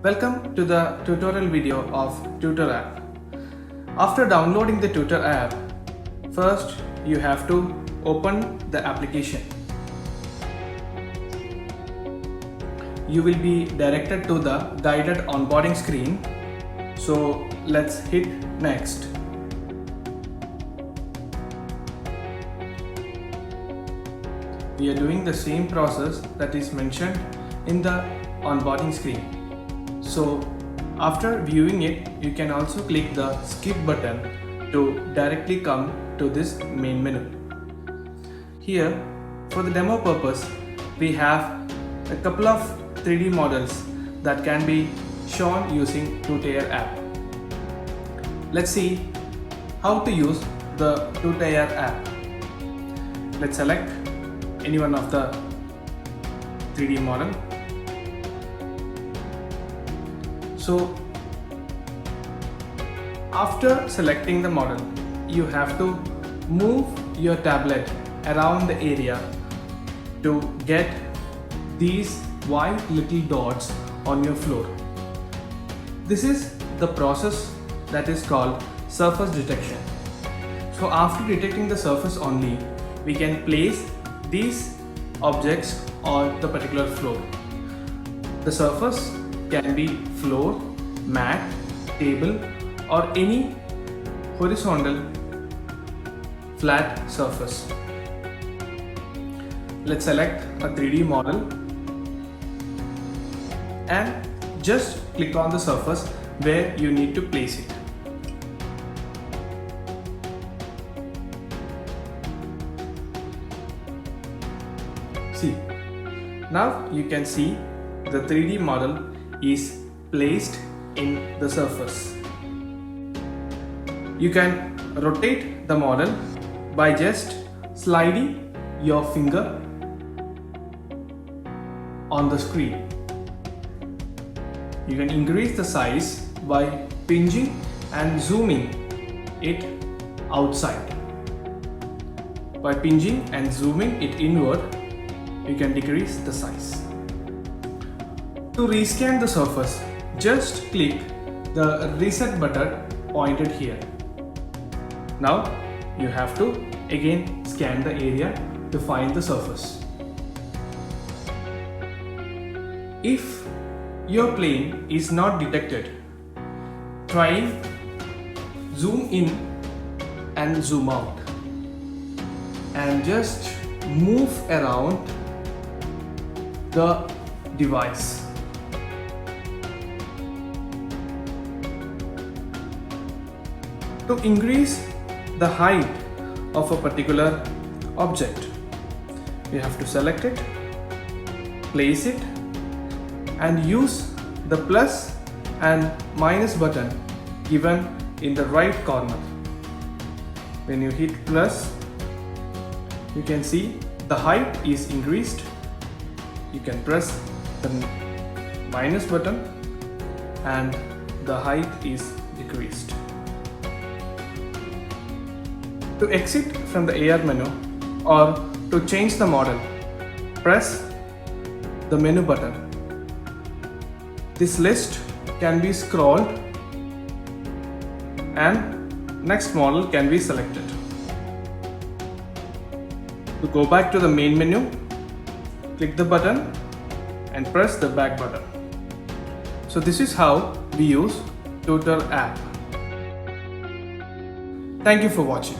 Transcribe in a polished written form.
Welcome to the tutorial video of Tutor app. After downloading the Tutor app, first you have to open the application. You will be directed to the guided onboarding screen. So let's hit next. We are doing the same process that is mentioned in the onboarding screen. So after viewing it, you can also click the skip button to directly come to this main menu. Here, for the demo purpose, we have a couple of 3D models that can be shown using Tutor app. Let's see how to use the Tutor app. Let's select any one of the 3D model. So after selecting the model, you have to move your tablet around the area to get these white little dots on your floor. This is the process that is called surface detection. So after detecting the surface only, we can place these objects on the particular floor. The surface can be floor, mat, table, or any horizontal flat surface. Let's select a 3D model and just click on the surface where you need to place it. See, now you can see the 3D model is placed in the surface. You can rotate the model by just sliding your finger on the screen. You can increase the size by pinching and zooming it outside. By pinching and zooming it inward, you can decrease the size. To rescan the surface, just click the reset button pointed here. Now you have to again scan the area to find the surface. If your plane is not detected, try zoom in and zoom out and just move around the device. To increase the height of a particular object, you have to select it, place it, and use the plus and minus button given in the right corner. When you hit plus, you can see the height is increased. You can press the minus button and the height is decreased. To exit from the AR menu or to change the model, press the menu button. This list can be scrolled and next model can be selected. To go back to the main menu, click the button and press the back button. So this is how we use Tutor app. Thank you for watching.